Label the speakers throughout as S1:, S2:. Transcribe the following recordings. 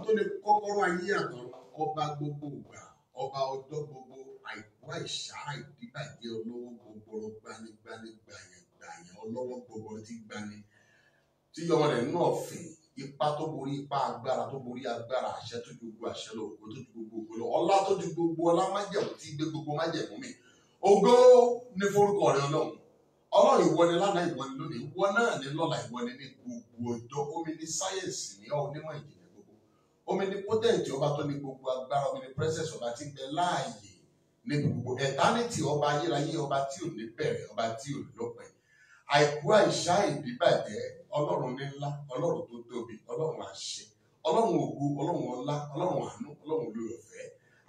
S1: tó lè kọ́kọ́rọ́ ayé àtọ̀run, ọba gbogbo ìgbà, ọba ọjọ́ gbogbo, àìkú àìsà ìdíbàjẹ́ olówó gbogbo gbanigbani gbàyàn ọlọ́wọ́ gbogbo tí gbani tí yọmọ rẹ̀ náà fìn ipa tó borí ipa agbára tó borí agbára àṣẹ tó ju gbogbo àṣẹ lọ ògo tó ju gbogbo ògo lọ ọlá tó ju gbogbo ọlá májẹ̀mú tí gbé gbogbo májẹ̀mú mi ògo ní forúkọ rẹ̀ Ọlọ́run ìwọ ni lánàá ìwọ ni lónìí ìwọ náà ní lọ́la ìwọ ni ní gbogbo ọjọ́ omi ní sáyẹ̀nsì ní onímọ̀ ìjìnlẹ̀ gbogbo omi ní pọ́tẹ́ǹtì ọba tó ní gbogbo agbára omi ní pírẹ́sẹ̀sì ọba tí ń bẹ láàyè ní gbogbo ẹ̀tánìtì ọba ayérayé ọba tí ò ní bẹ̀rẹ̀ ọba tí ò lópin àìkú àìsà ìdíbàjẹ́ Ọlọ́run ní ńlá Ọlọ́run tó tóbi Ọlọ́run àṣẹ Ọlọ́run ògo Ọlọ́run ọlá Ọlọ́run àánú Ọlọ́run olùyọ̀fẹ́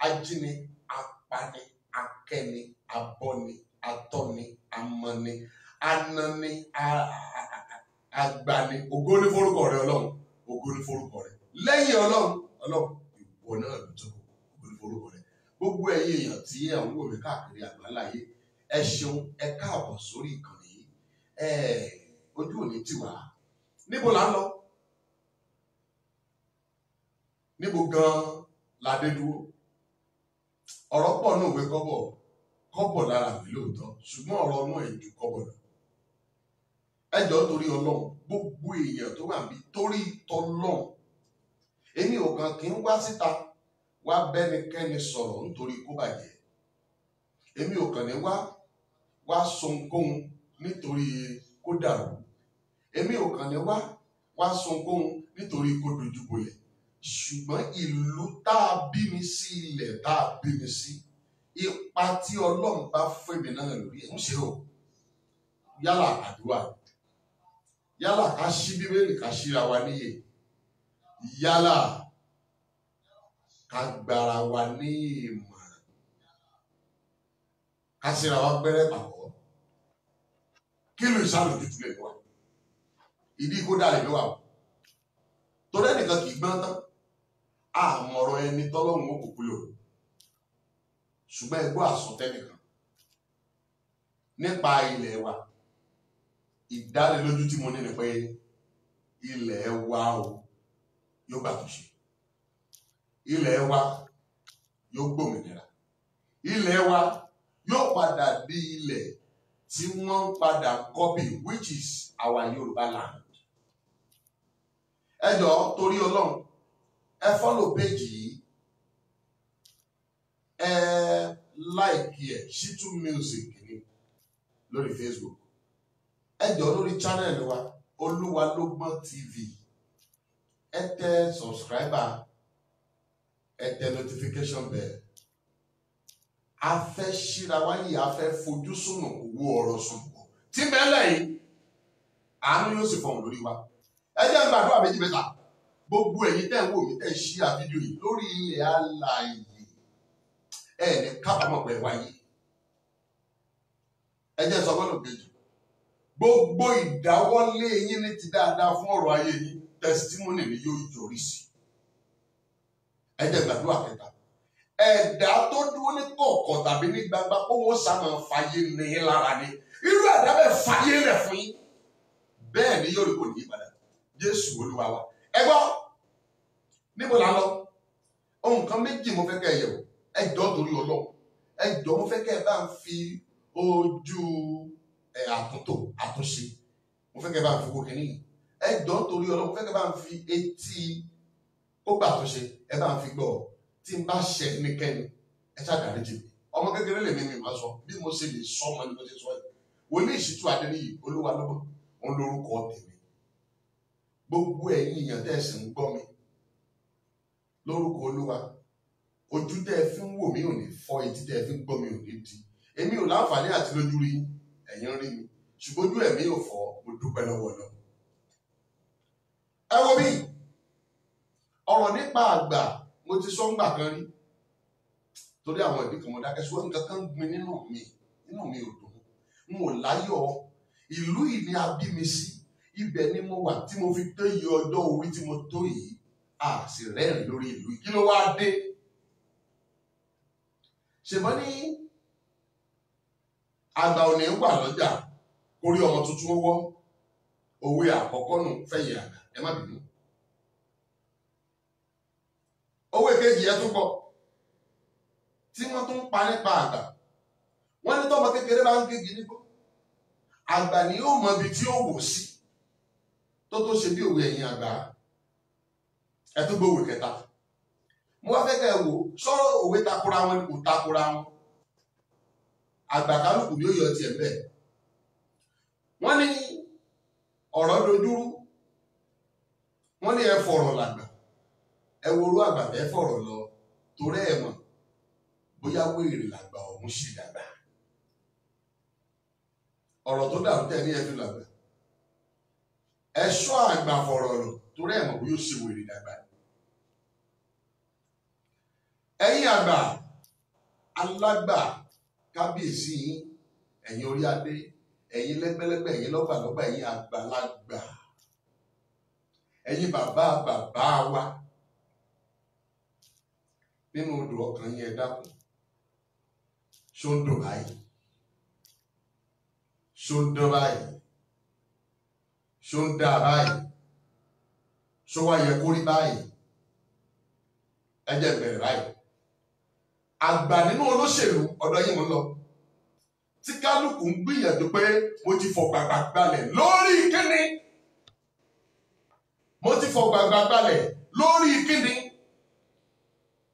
S1: ajíni apani akẹni abọ́ni atọ́ni amọ̀ni anani agbani ògo ní forúkọ rẹ̀ Ọlọ́run ògo ní forúkọ rẹ̀ lẹ́yìn Ọlọ́run ìwọ náà ló tó ògo ní forúkọ rẹ̀ gbogbo ẹ̀yin èèyàn tí ẹ ń wò mí káàkiri àgbáláyé ẹ ṣeun ẹ káàbọ̀ sórí ìkànnì yìí ojú òní tiwa níbo là ń lọ níbo gan la dé dúró ọ̀rọ̀ pọ̀ náà òwe kọ́bọ̀ lára mi lóòótọ́ ṣùgbọ́n ọ̀rọ̀ ọ̀nà ẹ̀jú kọ́bọ̀ lọ ẹjọ́ torí Ọlọ́run gbogbo èèyàn tó wà níbi torí tọ́lọ́run èmi ò kàn kí ń wá síta wá bẹ́nikẹ́ni sọ̀rọ̀ nítorí kó bàjẹ́ èmi ò kàn ní wá sonkóhun nítorí kó dàrú èmi ò kàn ní wá sonkóhun nítorí kó dojúbolẹ̀ ṣùgbọ́n ìlú tá a bí mi sí ilẹ̀ tá a bí mi sí ipa tí Ọlọ́run bá fún mi náà lórí ẹ̀ ń ṣe o yálà àdúrà yálà ká ṣí bíbélì ká ṣíra wa níyè yálà ká gbára wa ní ìmọ̀ràn ká ṣíra wa gbẹ́rẹ́ pàpọ̀ kí ló ìṣàlùjù tún lè wà ìdí kó dà lè wà o torí ẹnìkan kì í gbọ́n tán àmọ̀rọ̀ ẹni tọ́lọ́run ó kò kúlò ṣùgbọ́n ẹgbọ́ àsọtẹ́nìkan nípa ilẹ̀ wa ìdánilójú tí mo ní ni pé ilẹ̀ wa o yóò gbàtúnṣe ilẹ̀ wa yóò gbòmìnira ilẹ̀ wa yóò padà di ilẹ̀ tí wọ́n padà copy which is our Yorùbá land ẹ jọ̀ọ́ torí Ọlọ́run ẹ follow page yìí like ẹ Shitu Music ni lórí Facebook ẹ jọ̀ọ́ lórí channel wa Olúwalógbọ́n TV ẹ tẹ subscriber ẹ tẹ notification bell a fẹ́ ṣíra wáyé a fẹ́ fojú súnmọ́ owó ọ̀rọ̀ sùnwọ̀ tí mẹ́lẹ̀ yìí àánú yóò sì fọ̀hún lórí wa ẹ jẹ́ n gbàdúrà méjì mẹ́ta gbogbo ẹ̀yin tẹ́ ń wò mí tẹ́ ń ṣí àfídíò yìí lórí ilẹ̀ alààyè ẹ ní kábàámọ̀ pé wáyé ẹ jẹ́ sọ gbọ́dọ̀ kejì gbogbo ìdáwọ́lé yín ní ti dáadáa fún ọ̀rọ̀ ayé yín testimony ni yóò yọrí sí ẹ jẹ́ gbàdúrà kẹta ẹ̀dá tó dúró ní kọ̀ọ̀kan tàbí ní gbangba kó wọ́n sàmà fàyè ní lára ni irú ẹ̀dá bẹ́ẹ̀ fàyè rẹ̀ fún yín bẹ́ẹ̀ ni yóò rí kò ní ìpadà Jésù Olúwa wa ẹ gbọ́ níbo la lọ ohun kan méjì mo fẹ́ kẹ́ ẹ yẹ̀wò ẹ jọ̀ọ́ torí Ọlọ́run ẹ jọ̀ọ́ mo fẹ́ kẹ́ ẹ bá ń fi ojú àtúnṣe mo fẹ́ kẹ́ ẹ bá ń fi owó kìíní yìí ẹ jọ̀ọ́ torí Ọlọ́run mo fẹ́ kẹ́ ẹ bá ń fi etí ó gbà àtúnṣe ẹ bá ń fi gbọ́ tí n bá ṣe nìkẹ́ni ẹ ṣàdárí jì mí ọmọ kékeré lèmi mi máa sọ bí mo ṣe lè sọ ọmọ ní mo ṣe sọ yìí Wòlíì Ṣítù Adéníyì Olúwalógbọ́n òun lórúkọ tèmi gbogbo ẹ̀yin èèyàn tẹ́ ẹ sì ń gbọ́ mi lórúkọ Olúwa ojú tẹ́ ẹ fi ń wò mí ò ní fọ́ etí tẹ́ ẹ fi ń gbọ́ mi ò ní di èmi ò láǹfààní àti lójú rí ẹ̀yin rí mi ṣùgbọ́n ojú ẹ̀mí ò fọ́ mo dúpẹ́ lọ́wọ́ lọ. ẹ wo bí ọ̀rọ̀ nípa àgbà mo ti sọ ńgbà kan rí torí àwọn ìdí kan mo dákẹ́ ṣùgbọ́n nǹkan kan gbin nínú mi ò dùn n ò láyọ̀ ìlú yìí ni a bí mi sí ibẹ̀ ni mo wà tí mo fi tó iye ọjọ́ orí tí mo tó yìí a sì rẹ́rìn lórí ìlú yìí kí ló wá dé ṣèbọn ní àgbà ò ní wà lọ́jà kórí ọmọ tuntun wọ́ òwe àkọ́kọ́ nù fẹ̀yìn àgbà ẹ má bínú ìkejì ẹ̀ tún gbọ́ tí wọ́n tún pa nípa àgbà. Wọ́n ní tọ́mọ kékeré bá ń gégi nígbó, àgbà ni yóò mọ ibi tí ó wò sí tó ṣe bí òwe ẹ̀yìn àgbà. Ẹ tún gbọ́ òwe kẹta. Mo wá fẹ́ kẹ́ ẹ wò sọ̀rọ̀ òwe takora wọn ni kò takora wọn. Àgbà kálukú ni ó yọ tiẹ̀ bẹ́ẹ̀. Wọ́n ní ọ̀rọ̀ dojúrú. Wọ́n ní ẹ fọ̀rọ̀ làgbà. Ẹ worú àgbà bẹ́ẹ̀ fọ̀rọ̀ lọ torí ẹ̀ mọ̀ bóyá wéèrè làgbà ọ̀hún ṣì dàgbà. Ọ̀rọ̀ tó dàrú tẹ̀ ní ẹ fi làgbà. Ẹ ṣọ́ àgbà fọ̀rọ̀ lọ torí ẹ̀ mọ̀ bóyá ó ṣe wèrè dàgbà. Ẹ̀yin àgbà alágbà kábíyèsí yín, ẹ̀yin orí adé, ẹ̀yin lẹ́gbẹ́lẹ́gbẹ́, ẹ̀yin lọ́gbàlọ́gbà, ẹ̀yin àgbàlagbà, ẹ̀yin bàbá bàbá wa nínú odò ọkàn yín ẹ dákun. Ṣó ń dùn báyìí? Ṣó ń dán báyìí? Ṣó ń dá báyìí? Ṣó wá yẹ kó rí báyìí? Ẹ jẹ́ bẹ̀rẹ̀ báyìí. Àgbà nínú olóṣèlú ọ̀dọ̀ yìí mo lọ tí kálukú ń gbìyànjú pé mo ti fọ gbàgbà gbalẹ̀ lórí kíni. Mo ti fọ gbàgbà gbalẹ̀ lórí kíni.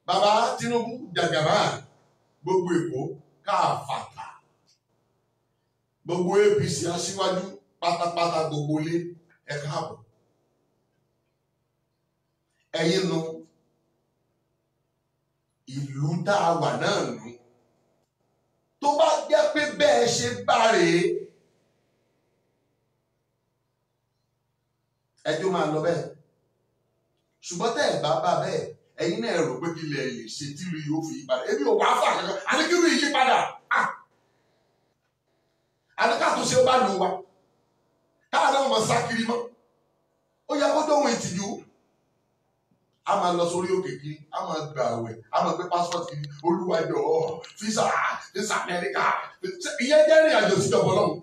S1: Bàbá Tinubu jàgàbá gbogbo Èkó káàfàtà, gbogbo APC aṣíwájú pátápátá gbogbo ilé ẹ káàbọ̀. Ẹ̀yin nu ìlú tá a wà náà nù. Tó bá jẹ́ pé bẹ́ẹ̀ ṣe bá rèé, ẹjọ́ máa lọ bẹ́ẹ̀. Ṣùgbọ́n tẹ́ ẹ̀ bá bá bẹ́ẹ̀, ẹ̀yin náà rò pé kí lè ṣe tí ìlú yóò fi yí padà. Èmi ò wá fà kankan, àní kí ìlú yí padà. Àní ká tó ṣe ó bá lù wá. Káà náà mọ̀ sá kiri mọ́. Ó yẹ kó dóhun ìtìjú. A máa lọ sórí òkè kiri, a máa gbà àwẹ̀, a máa gbé passport kiri, Olúwa jọ̀ọ́, visa Amẹ́ríkà, ìyẹn jẹ́ ìrìn àjò síjọba Ọlọ́run.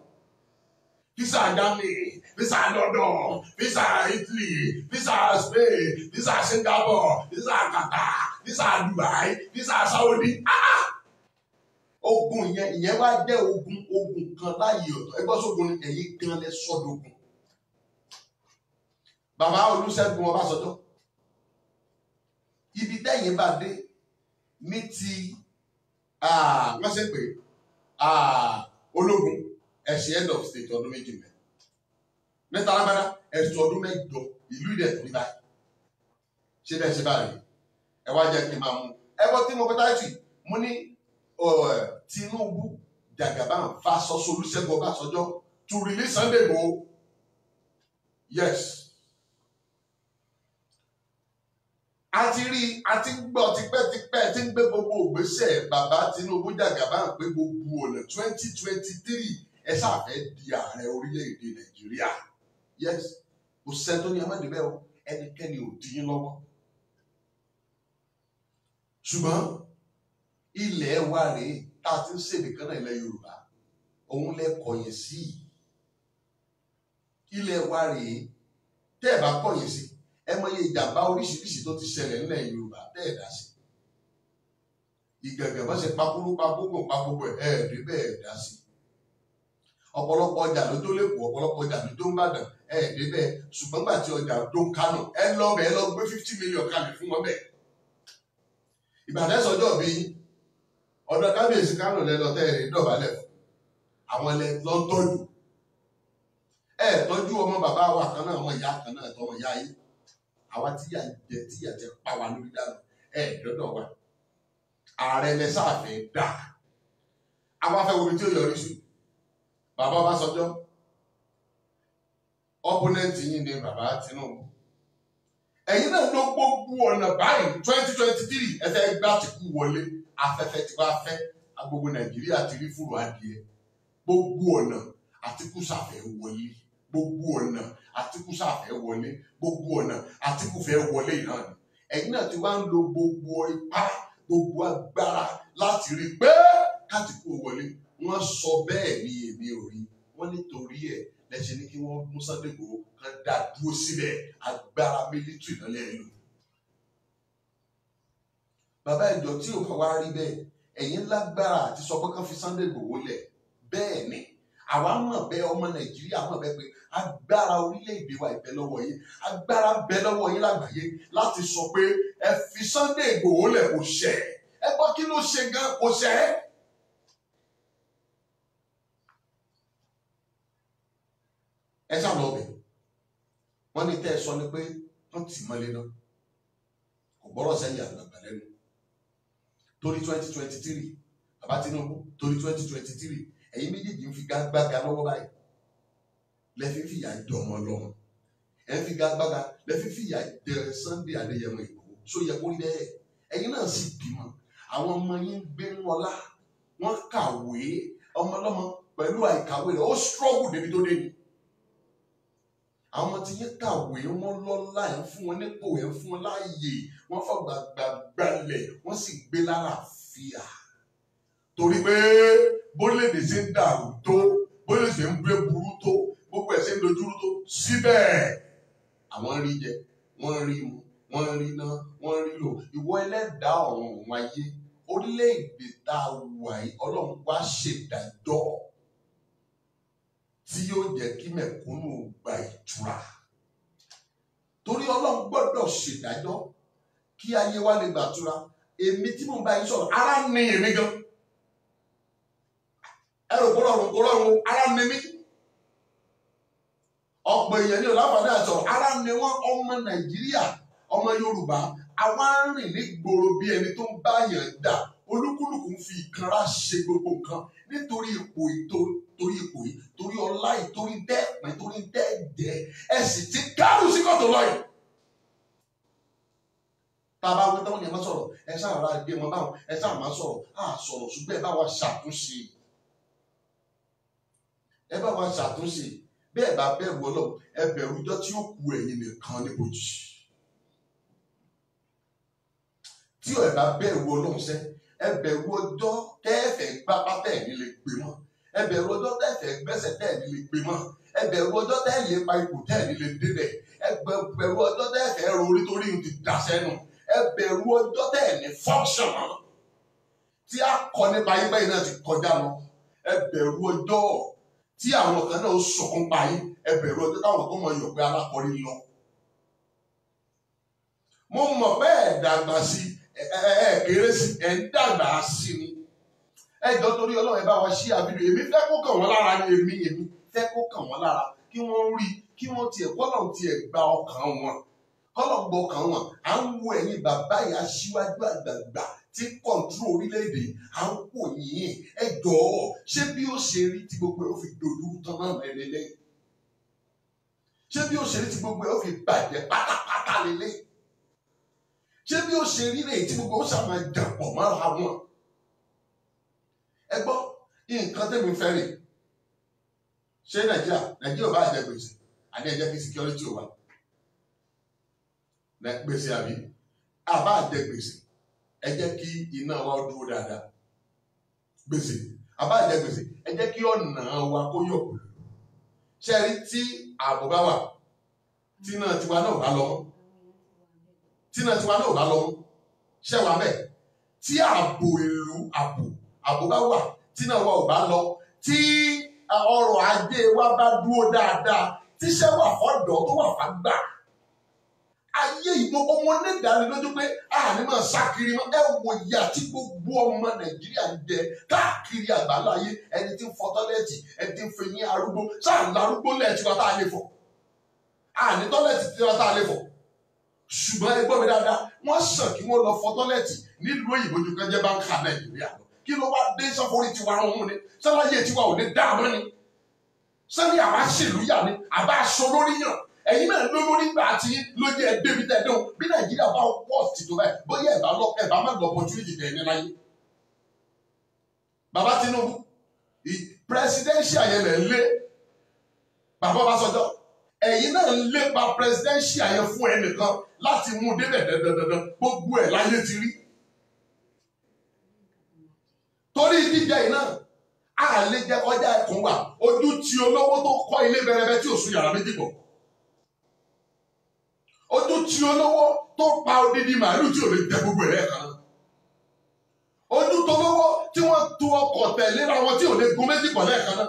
S1: Visa Germany, visa London, visa Italy, visa Spain, visa Singapore, visa Qatar, visa Dubai, visa Saudi. Ogun ìyẹn wá jẹ́ ogun kan láàyè ọ̀tọ̀. Ẹgbẹ́ sógun ni ẹ̀yin kan lẹ sọ́dọ̀gùn. Bàbá Olúṣẹ́gun Ọbásanjọ́. Ibi tẹ́yìn bá dé ní ti wọ́n ṣe pé ológun ẹ̀sìn head of state ọdún méjì mẹ́. Mẹ́ta lágbára ẹ̀sùn ọdún mẹ́jọ ìlú ìdẹ̀tún ní báyìí. Ṣé bẹ́ẹ̀ ṣe báyìí? Ẹ wá jẹ́ kí n máa mú. Ẹ bọ́ tí mo pẹ́ táìtì, mo ní Tinubu Jagaban versus Olúṣẹ́gun Ọbásanjọ́ to release Sunday Igboho. Yes. A ti rí, a ti gbọ́ tipẹ́tipẹ́ tí ń gbé gbogbo ògbésẹ̀ bàbá Tinubu Jagaban pé gbogbo ọ̀nà 2023 ẹ ṣàfẹ́ di ààrẹ orílẹ̀-èdè Nàìjíríà. Yes, kò sẹ́ni ní amádìbẹ́ o, ẹnikẹ́ni ò dín yín lọ́wọ́. Ṣùgbọ́n ilẹ̀ wa rèé tá a ti ń ṣèdè kan náà ilẹ̀ Yorùbá, òun lẹ kọ̀yìn sí. Ilẹ̀ wa rèé tẹ́ ẹ̀ bá kọ̀yìn sí. Ẹ mọ iye ìjàmbá oríṣiríṣi tó ti ṣẹlẹ̀ nílẹ̀ Yorùbá bẹ́ẹ̀ dá sí. Ìgẹ̀gẹ̀ bá ṣe pakúrú pakúgbò pakúgbò ẹ̀ rí bẹ́ẹ̀ dá sí. Ọ̀pọ̀lọpọ̀ ọjà ló tó lẹ́kọ̀ọ́, ọ̀pọ̀lọpọ̀ ọjà ló tó ń bàdàn ẹ̀ rí bẹ́ẹ̀. Ṣùgbọ́n gbà tí ọjà tó ń Kánò ẹ lọ bẹ́ẹ̀ lọ gbé 50 million kalẹ̀ fún wọn bẹ́ẹ̀. Ìbàdàn sọjọ́ bí ọ̀dọ̀ kábíyèsí Kánò lẹ́lọ́tẹ́ rẹ̀ dọ̀bálẹ̀ fún àwọn ilẹ̀ lọ ń tọ́jú. Ẹ tọ́jú ọmọ bàbá wa kan náà, ọmọ ìyá kan náà, tọmọ ìyá yìí. Àwa tíyà jẹ pa wá lórí dànù dọ́dọ̀ wa. Ààrẹ lẹ sáàfẹ́ dà. Àwa fẹ́ wo ibi tí ó yọrí sí. Bàbá Ọbásanjọ́ opponent yìí ni bàbá Tinubu. Ẹ̀yin náà ló gbogbo ọ̀nà báyìí 2023 ẹ fẹ́ gbá Àtìkù wọlé. Afẹ́fẹ́ tí wàá fẹ́ agbogbo Nàìjíríà ti rí fúru adìẹ. Gbogbo ọ̀nà Àtìkù ṣàfẹ́ wọlé. Gbogbo ọ̀nà Àtìkù ṣàfẹ́ wọlé. Gbogbo ọ̀nà Àtìkù fẹ́ wọlé náà ni. Ẹ̀yin náà ti wá ń lo gbogbo ipá, gbogbo agbára láti rí pé k'Àtìkù wọlé. Wọ́n sọ bẹ́ẹ̀ ni èmi ò rí. Wọ́n nítorí ẹ̀ lẹ́sẹ̀ ní kí wọ́n mú Sunday Igboho kan dá dúró sílẹ̀, agbára mílítírì náà lẹ́yìn lò. bàbá ìjọ tí ò bá wá rí bẹ́ẹ̀ ẹ̀yin lágbára àti sọ pé kán fi Sunday Igboho lẹ̀ bẹ́ẹ̀ ni àwa mọ̀ bẹ́ẹ̀ ọmọ Nàìjíríà mọ̀ bẹ́ẹ̀ pé agbára orílẹ̀-èdè wa ìbẹ lọ́wọ́ yín agbára bẹ lọ́wọ́ yín lágbàáyé láti sọ pé ẹ fi Sunday Igboho lẹ̀ kò ṣẹ ẹ gbọ́ kí ló ṣe gan kò ṣẹ. ẹ sá lọ bẹ̀ wọ́n ní tẹ́ ẹ sọ ni pé wọ́n tì mọ́lé náà kò gbọ́rọ̀ sẹ́yìn àgbàgbà lẹ́nu torí 2023 bàbá Tinubu torí 2023 ẹ̀yin méjèèjì ń fi gbága lọ́wọ́ báyìí lẹ́fí fìyà jẹ ọmọ ọlọ́run ẹ̀ ń fi gbága lẹ́fí fìyà jẹ Sunday Adéyẹmọ Ìgbòho só yẹ kó rí bẹ́ẹ̀ ẹ̀yin náà sì bímọ àwọn ọmọ yín gbé ńlọlá wọ́n kàwé ọmọ ọlọ́mọ pẹ̀lú àìkàwé rẹ̀ ó struggle débi tó dé ni àwọn tí yín kàwé wọn lọ́lá ẹ̀ ń fún wọn nípò ẹ̀ ń fún wọn láàyè wọ́n fọgbà gbàgbàlẹ̀ wọ́n sì gbé lálàáfíà torí pé bólédè ṣe ń dàrú tó bólédè ṣe ń gbé burú tó gbogbo ẹ̀ ṣe ń dojúrú tó síbẹ̀ àwọn rí jẹ wọ́n rí mu wọ́n rí ná wọ́n rí lò ìwọ ẹlẹ́dàá ọ̀run òun ayé orílẹ̀-èdè tá a wà yìí ọlọ́run wá ṣèdájọ́ tí yóò jẹ́ kí mẹ̀kúnnù gba ìtura torí ọlọ́run gbọ́dọ̀ ṣèdájọ́ kí ayé wa lè gbàtura èmi tí mo bá yín sọ̀rọ̀ ara ní èmi gan ẹrù kúrọ̀rùn ara ní mi ọ̀pọ̀ èèyàn ní ọ̀làfàdé àtọ̀ ara ní wọn ọmọ Nàìjíríà ọmọ Yorùbá àwa ń rìn ní gbòòrò bí ẹni tó ń bá yàn dà olúkúlùkù ń fi ìkanra ṣe gbogbo nǹkan nítorí ipò yìí torí ọlá yìí torí dẹ́pẹ́ torí dẹ́ẹ̀dẹ́ ẹ sì ti kárù sí kòtò lọ́yìn. tá a bá wí táwọn yẹn máa sọ̀rọ̀ ẹ sáà rà gbé wọn báwọn ẹ sáà máa sọ̀rọ̀ á sọ̀rọ̀ ṣùgbọ́n ẹ bá wa ṣàtúnṣe bẹ́ẹ̀ bá bẹ̀rù Ọlọ́run ẹ bẹ̀rù ọjọ́ tí ó kù ẹ̀yin nìkan níbojì tí ẹ bá bẹ̀rù Ọlọ́run sẹ́ ẹ bẹ̀rù ọjọ́ tẹ́ẹ̀fẹ̀ gbápá tẹ́ẹ̀ nílé gbé mọ́ ẹ bẹ̀rù ọjọ́ tẹ́ẹ̀fẹ̀ gbẹ́sẹ̀ tẹ́ẹ̀ nílé gbé mọ́ ẹ bẹ̀rù ọjọ́ tẹ́ẹ̀ lè pa ipò tẹ́ẹ̀ nílé débẹ̀ ẹ bẹ̀rù ọjọ́ tẹ́ẹ̀fẹ̀ rorí torí ń ti dà sẹ́nu ẹ bẹ̀rù ọjọ́ tẹ́ẹ̀ ní function tí a kọ nípa yín bẹ́ẹ̀ náà ti kọjá lọ ẹ bẹ̀rù ọjọ́ tí àwọn kan náà sọkún pa yín ẹ bẹ̀rù ọjọ́ táwọn tó mọ yọ̀ pé alákọ̀ọ́rí lọ. mo mọ̀ pé ẹ̀ dàgbà sí kéré sí ẹ̀ ń dàgbà sí ni ẹ jọ torí Ọlọ́run ẹ bá wa ṣí àbílẹ̀ èmi fẹ́ kó kàn wọ́n lára ni èmi fẹ́ kó kàn wọ́n lára kí wọ́n rí kí wọ́n tiẹ̀ kọ́lọ̀ tiẹ̀ gba ọkàn wọn kọ́lọ̀ gbọ́ ọkàn wọn à ń wo ẹ̀yin bàbá yìí aṣíwájú àgbààgbà tí kọ̀ǹtúrò orílẹ̀-èdè à ń pò yín ẹ jọ̀ọ́ ṣé bí ó ṣe rí tí gbogbo ẹ̀ ó fi dojú tán náà lélẹ̀ ṣé bí ó ṣe rí tí gbogbo ẹ̀ ó fi bàjẹ́ pátápátá lélẹ̀ ṣé bí ó ṣe rí rèé tí gbogbo ó ṣàmà dàpọ̀ mọ́ra wọn ẹ gbọ́ nǹkan tẹ́mi fẹ́ rè ṣé Nàìjíríà bá jẹ gbèsè àní ẹ jẹ́ kí security ò wá gbèsè àbí àbá jẹ gbèsè ẹ jẹ́ kí iná wa dúró dáadáa gbèsè àbá jẹ gbèsè ẹ jẹ́ kí ọ̀nà wa kó yọ̀ kù ṣe rí tí ààbò bá wà tí náà tiwa náà bá lọ ṣe wà bẹ́ẹ̀ tí ààbò ìlú ààbò bá wà tí náà wa ò bá lọ tí ọrọ̀ ajé wa bá dúró dáadáa tíṣẹ́ wà fọ́dọ̀ tó wà fàgbà ayé ìgbogbo wọn ní ìdánilójú pé àní máa ṣàkiri mọ́ ẹ wò ìyà tí gbogbo ọmọ Nàìjíríà ń jẹ káàkiri àgbáláyé ẹni tí ń fọ tọ́lẹ́ẹ̀tì ẹni tí ń fi yín arúgbó sáà larúgbó lẹ́ẹ̀tì wa tá a lè fọ̀ àní tọ́lẹ́ẹ̀tì tí wa tá a lè fọ̀ ṣùgbọ́n ẹ gbọ́ mi dáadáa wọ́n sàn kí wọ́n lọ fọ tọ́lẹ́ẹ̀tì nílùú òyìnbó ju kan jẹ́ báńkà Nàìjíríà lọ kí ló wá dé sọ́fórí tiwa ọ̀hún ni sọ́láyé tiwa ò ní dáàmú ni sọ́ni àwa ṣèlú yà ni àbá aṣọ lórí yàn ẹ̀yin náà ló lórí gbà tí ló jẹ́ débi tẹ̀dún bí Nàìjíríà bá pọ̀ sí tó báyìí bóyá ẹ̀ bá má lọ opportunity tẹ̀ ní láyé. Bàbá Tinubu presidential yẹn lẹ̀ ń lé bàbá Ọbásanjọ́ ẹ̀yin náà ń lépa presidential yẹn fún ẹnìkan láti mú débẹ̀ dandandandan gbogbo ẹ̀ láyé ti rí. Torí jíjẹ yìí náà a lè jẹ kọjá ẹkùn wa ojú tí olówó tó kọ́ ilé bẹ̀rẹ̀bẹ̀ tí ò sún yàrá méjì pọ̀ ojú tí olówó tó pa odidi màálù tí ò lè jẹ gbogbo ẹ̀ kan ojú tolówó tí wọ́n tu ọkọ̀ tẹ̀léra wọn tí ò lè gun méjì pọ̀ lẹ́ẹ̀kan náà,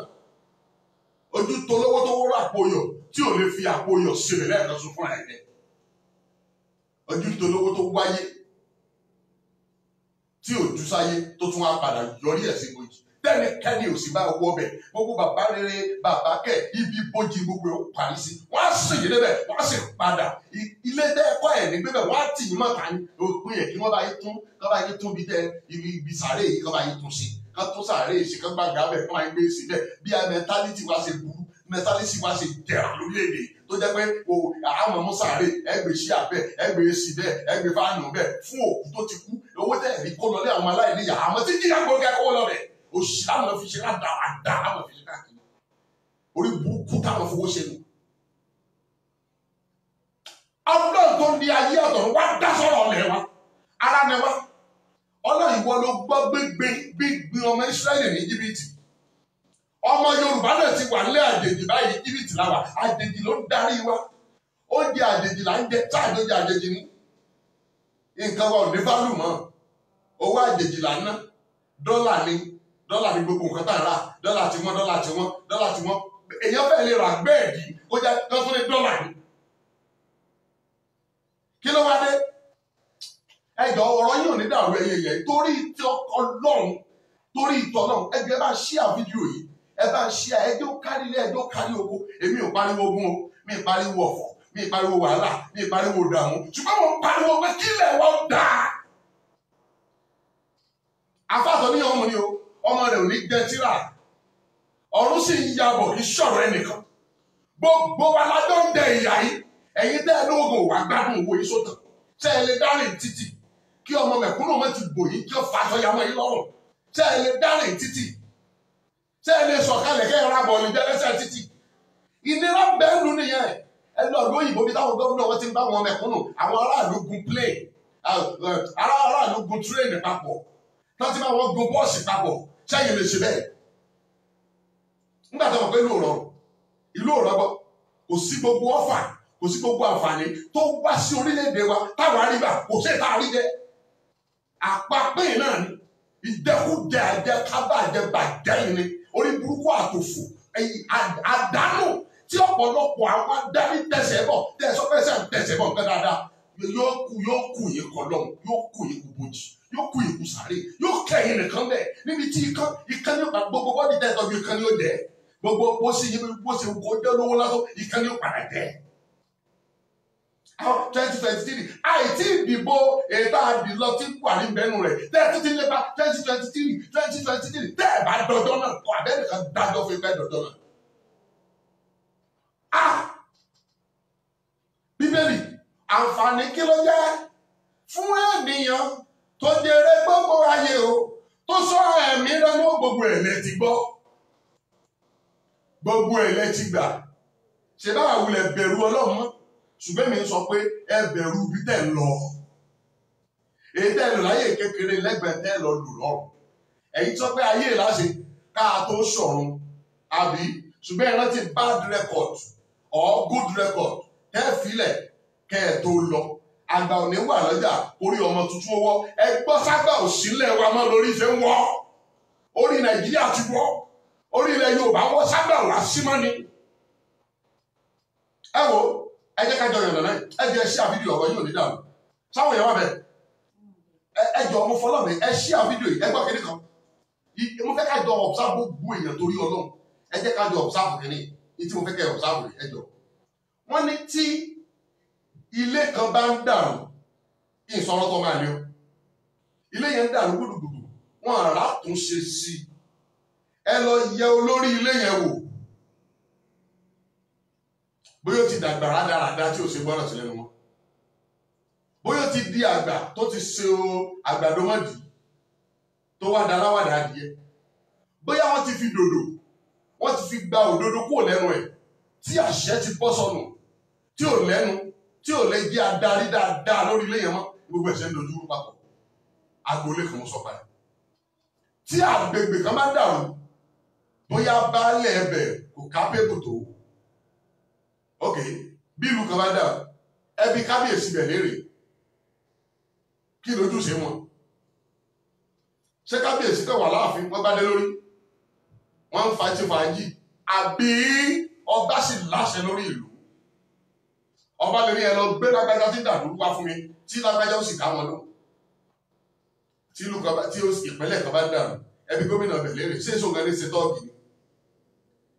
S1: ojú tolówó tó wọ́rọ̀ àpòyọ̀ tí ò lè fi àpòyọ̀ sílẹ̀ lẹ́ẹ̀kan sún fún ẹ̀jẹ̀, ojú tolówó tó wáyé tí ò jù sáyé tó tún wá padà yọrí ẹ̀ sí bojì tẹ́nikẹ́ni ò sì bá wọ́ bẹ̀ gbogbo bàbá rere bàbá kẹ̀ ibi bojì gbogbo ẹ̀ parí sí wọ́n á sì yé débẹ̀ wọ́n á sì padà ilé dẹ́ẹ̀kọ́ ẹ̀ ní gbébẹ̀ wọ́n á tì yín mọ́ta ní òpin yẹn kí wọ́n bá yín tún bí tẹ́ ibi sàárè yìí kọ́ bá yín tún sí kọ́ tún sàárè yìí sí kọ́ gbàgbà bẹ̀ kọ́ bá yín gbé sí bẹ́ẹ̀ bí i mẹ́tálítì wá ṣe burú mẹ́tálítì wá ṣe jẹ̀rà lórílẹ̀-èdè tó jẹ́ pé àwọn ọmọ sàárè ẹgbẹ́ sí abẹ́ ẹgbẹ́ sí bẹ́ẹ̀ ẹgbẹ́ fáànù bẹ́ẹ̀ fún òkú tó ti kú owó tẹ̀lé kó lọlé àwọn aláìníyà àmọ́ tí jíjà gbogbo ẹ̀kọ́ lọ bẹ̀ òṣì láwọn fi ṣe àdá àwọn fi ṣe káàkiri orí burúkú táwọn fowó ṣe nù. ọlọ́run tó ní ayé ọ̀tọ̀ wá dá sọ̀rọ̀ ọ̀lẹ́ wa ara ni wa ọlọ́run ìwọ ló gbọ́ gbígbin ọmọ Ísírẹ́lì ní Íjíbítì ọmọ Yorùbá náà ti wà nílẹ̀ àjèjì báyìí Íjíbítì láwà àjèjì ló ń darí wa oúnjẹ àjèjì là ń jẹ táàdójẹ àjèjì ní nǹkan wa ò ní fálù mọ́ owó àjèjì là ń ná dọ́là ni gbogbo nǹkan tá à ń rà dọ́là tí wọ́n èèyàn fẹ́ lè rà bẹ́ẹ̀dì kó jẹ́ kán tún ní dọ́là ni. kí ló wá dé ẹjọ́ ọ̀rọ̀ yìí ò ní dàrú ẹyẹ torí tí Ọlọ́run torí ìtọ́ náà ẹgbẹ́ bá ṣíà fídíò yìí ẹ bá ṣíà ẹjọ́ kárí ilé ẹjọ́ kárí oko èmi ò pariwo ogun o mi ì pariwo ọ̀fọ̀ mi ì pariwo wàhálà mi ì pariwo dààmú ṣùgbọ́n mo pariwo pé kílẹ̀ wọ́n dáa. afáàtọ̀ níyàn ọmọ ni o ọmọ rẹ̀ ò ní jẹ tíra ọ̀run sì ń yabọ̀ kí sọ̀rọ̀ ẹnìkan gbogbo wa lájọ́ ń dẹ ìyá yìí ẹ̀yin tẹ́ ẹ lóògùn wà gbádùn owó yìí sótàn ṣé ẹ lè dárìn títì kí ọmọ mẹ̀kúnnù mọ́ ti bò yín kí ó fa àtọ́yàmọ́ yín lọ́rùn ṣé ẹ lè dárìn títì ṣé ẹ lè sọ̀kalẹ̀ kẹ́ ẹ ra bọ̀ọ̀lù jẹ́lẹ́sẹ̀ títì ìnira bẹ́ẹ̀ lù nìyẹn ẹ lọ ló òyìnbó bí táwọn gómìnà wọn ti ń bá wọn mẹ̀kúnnù àwọn aráàlú gun plane aráàlú gun train papọ̀ láti máa wọ́n gun bọ́ọ̀sì papọ̀ ṣẹ́yìn lè ṣe bẹ́ẹ̀ nígbà tó mọ̀ pé ìlú òrọ̀gbọ́ kò sí gbogbo ọ̀fà kò sí gbogbo àǹfààní tó wá sí orílẹ̀-èdè wa táwọn àríwá kò sí ìta àríjẹ àpapín náà ni ìjẹkújẹ àjẹkábà àjẹbàjẹ́ yìí ni orí burúkú àtòfò àdánù tí ọ̀pọ̀lọpọ̀ àwọn adarí tẹ̀sẹ̀ bọ̀ tẹ̀sọ́pẹ́sẹ̀ tẹ̀sẹ̀ bọ̀ nǹkan dáadáa yóò kù yín kọlọ́n yóò kù yín kú bojì yóò kù yín kú sáré yóò kẹ́yìn nìkan bẹ́ẹ̀ níbi tí ikán ní gbogbo bọ́dí tẹ̀sán bí ikán ní ó jẹ́ gbogbo bó ṣe kó jẹ́ lówó lásán ikán ní ó padà jẹ́. 2023 àìtí ìdìbò ètò àdìlọ tí Buhari ń bẹnu rẹ̀ tẹ́ẹ̀ títí lépa 2023 tẹ́ẹ̀ bá dọjọ́ náà kọ abẹ́nìkan dájọ́ fún ẹgbẹ́ dọjọ́ náà. Bíbélì àǹfààní kí ló jẹ́ fún ènìyàn tó jèrè gbogbo ayé o tó sọ ẹ̀mí rẹ̀ ní gbogbo ẹ̀ lẹ́tí gbọ́ gbogbo ẹ̀ lẹ́tí gbà ṣe bá àwùlẹ̀ bẹ̀rù Ọlọ́run mọ́ ṣùgbọ́n mi ń sọ pé ẹ bẹ̀rù bí tẹ̀ ń lọ èyí tẹ̀ lò láyé kékeré lẹ́gbẹ̀ẹ́ tẹ̀ lọ lò lọ́rùn ẹ̀yin sọ pé ayé láṣẹ káà tó ṣọ̀run àbí ṣùgbọ́n ẹ rántí bad record or good record tẹ́ filẹ̀ kẹ́ ẹ̀ tó lọ àgbà òní wà lọ́jà orí ọmọ tuntun wọ́ ẹ gbọ́ ságbà òsínlẹ̀ wa mọ́ lórí ṣe ń wọ́ orí Nàìjíríà ti wọ́ orí ilẹ̀ Yorùbá wọ́ ságbà wá símọ́ ni ẹ wo ẹ jẹ́ ká jọ yànnà náà ẹ jẹ́ ṣí àfídíò ọ̀rọ̀ yóò ní dàrú sáwọn èèyàn wà bẹ́ẹ̀ ẹ jọ ọmọ fọlọ́ mi ẹ ṣí àfídíò yìí ẹ gbọ́ kínní kan mo fẹ́ ká jọ observe gbogbo èèyàn torí Ọlọ́run ẹ jẹ́ ká jọ observe kínní ní tí mo fẹ́ kẹ́ observe ẹ jọ wọ́n ní tí ilé kan bá ń dàrú ìsọ̀rọ̀ tó máa ní o ilé yẹn ń dàrú gbùdùgbùdù wọn àrà tún ṣe sí ẹ lọ yẹ olórí ilé yẹn wò bóyá ó ti dàgbà rádaràdá tí ò ṣe gbọ́dọ̀ sí lẹ́nu wọn bóyá ó ti di àgbà tó ti ṣe àgbàdo mọ́dì tó wá daláwàdà adìyẹ bóyá wọ́n ti fi dòdò wọ́n ti fi gba òdodo kúrò lẹ́nu ẹ̀ tí àṣẹ ti bọ́ sọnù tí ò lẹ́nu tí ò lè jẹ́ adarí dáadáa lórí ilé yẹn mọ́ gbogbo ẹ̀ṣẹ̀ ń dojú rú papọ̀ agboolé kan sọ padà tí àgbègbè kan bá dàrú bóyá baálé ẹbẹ̀ kò kápẹ́bù tó ok bí ìlú kan bá dàrú ẹbí kábíyèsí bẹ̀ lérè kí lójúṣe wọn ṣé kábíyèsí pé wà láàfin wọ́n bá dé lórí wọ́n ń fàájì àbí ọba sì láṣẹ lórí ìlú ọba lè ní ẹ lọ gbé lágbájá tí dàdúrú wá fún mi tí lágbájá ó sì ká wọn lọ tí ìlú kan tí ìpínlẹ̀ kan bá dàrú ẹbí gómìnà bẹ̀lẹ́ rẹ̀ ṣé èso kan ní ṣe tọ́ọ̀gì ni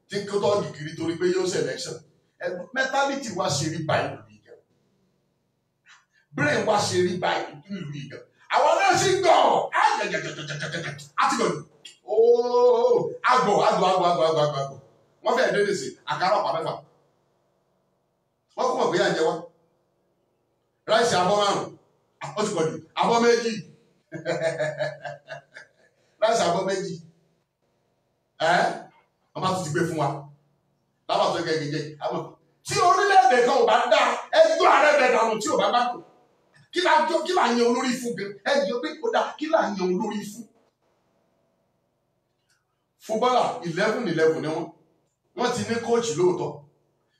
S1: tí kó tọ́ọ̀gì kiri torí pé yóò ṣe election mentality wa ṣe rí báyìí lórí ìgbà brain wa ṣe rí báyìí lórí ìgbà àwọn náà sì gbọ́ àti gbọ́ ooo àgbọ̀ wọ́n fẹ́ẹ̀ dé lèsè àkàrà ọ̀pá mẹ́fà wọ́n kọ́ mọ̀ pé àjẹ wa ráìsì abọ́ márùn-ún ó ti pọ̀jù abọ́ méjì ráìsì abọ́ méjì wọ́n bá tún ti gbé fún wa lábàtọ́ gẹ́gẹ́ àmọ́ tí orílẹ̀-èdè kan ò bá dá ẹjọ́ ààrẹ bẹ̀ dànù tí ò bá bá kù kí là ń yan olórí fún gan ẹjọ́ pé ó dá kí là ń yan olórí fún. fúbọ́là 11 ni wọ́n ti ní kóòchì lóòótọ́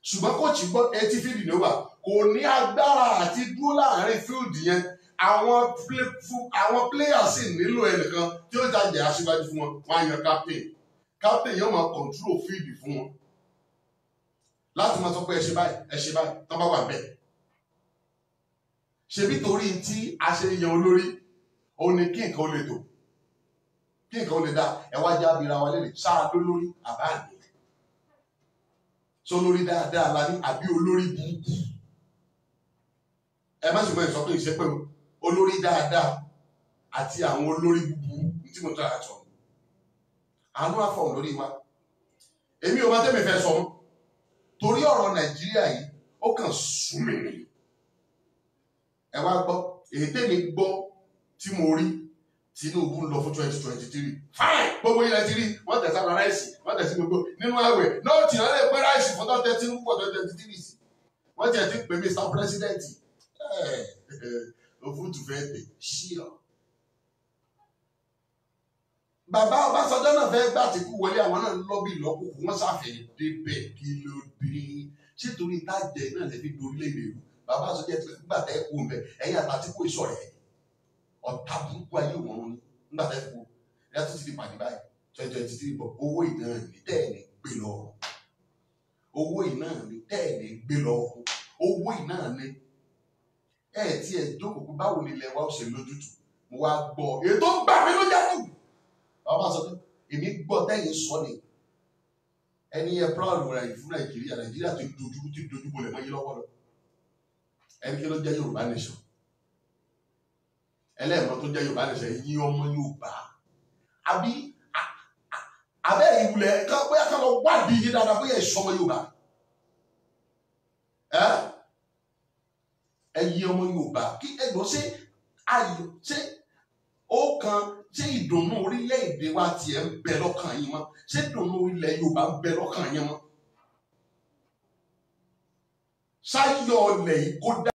S1: ṣùgbọ́n kóòchì gbọ́ etí fíìdì ló wà kò ní agbára àti dúró láàrin fíìdì yẹn àwọn pléyà sì nílò ẹnìkan tí ó jàjẹ́ aṣíwájú fún wọn wọ́n á yan captain yóò máa control fíìdì fún wọn láti máa sọ pé ẹ ṣe báyìí tán bá wà bẹ́ẹ̀ ṣebí torí tí a ṣe yan olórí òun ni kí nǹkan ó lè tò kí nǹkan ó lè dá ẹ wá já abira wa lélẹ̀ ṣáà lólórí àbá àgbẹ̀ sólórí dáadáa la ní àbí olórí burúkú ẹ má ṣùgbọ́n ìsọ pé ìṣe pé olórí dáadáa àti àwọn olórí búburú tí mo tọ́ àtọ̀ àánú àfọ̀hún lórí wa èmi ò máa tẹ́mi fẹ́ sọ torí ọ̀rọ̀ Nàìjíríà yìí ó kàn sún mi nìyí ẹ wá gbọ́ èyí tẹ́mi gbọ́ tí mo rí Tinubu ń lọ fún 2023 fine gbogbo ilẹ̀ ti rí wọ́n tẹ̀ sára ráìsì wọ́n tẹ̀ sí gbogbo nínú àwẹ̀ náà tí wọ́n lè pẹ́ ráìsì fún tọ́tẹ́ Tinubu for 2023 sí wọ́n tẹ̀ ti pè Mr. President òfútù fẹ́ tẹ̀ ṣíọ. bàbá Ọbásanjọ́ náà fẹ́ gbà tí kú wọlé àwọn náà lọ́bì lọ́kùnkùn wọ́n ṣàfẹ́ débẹ̀ kí ló dé ṣé torí tájẹ náà lè fi dorílẹ̀-èdè rú bàbá Ọbásanjọ́ ti gbà tẹ́ kú mbẹ ẹ̀yìn àtàtìkù ìṣọ̀rẹ́ ọ̀tá burúkú ayé òun ní nígbà tẹ́ kú ẹ̀yà tó ti di pàdé báyìí 2023 bọ̀ owó ìná ní tẹ́ẹ̀ni gbé lọ owó ìná ní tẹ́ẹ̀ni gbé lọ owó ìná ní tí ẹ jókòó pé báwo ni ilẹ̀ wa ó ṣe lójútù mo wá gbọ́ ètò gbà mí ló jẹ́ jù bàbá sọ pé èmi gbọ́ tẹ́yìn sọ ni ẹni yẹ proud rẹ̀ fún Nàìjíríà tó dojú bolẹ̀ mọ́ yí lọ́wọ́ lọ ẹni kí ló jẹ́ Yorùbá nation ẹlẹ́ẹ̀mọ́ tó jẹ́ Yorùbá nation yí ọmọ Yorùbá àbí abẹ́ ìwúlẹ̀ bóyá ká lọ wádìí yìí dáadáa bóyá ìṣọmọ Yorùbá ẹyí ọmọ Yorùbá kí ẹgbọ́n ṣe ayọ̀ ṣe ó kan ṣé ìdùnnú orílẹ̀-èdè wa tiẹ̀ ń bẹ lọ́kàn yín mọ́ ṣé ìdùnnú ilẹ̀ Yorùbá ń bẹ lọ́kàn yín mọ́ ṣáyọ̀ ọ̀lẹ̀ yìí kó dá.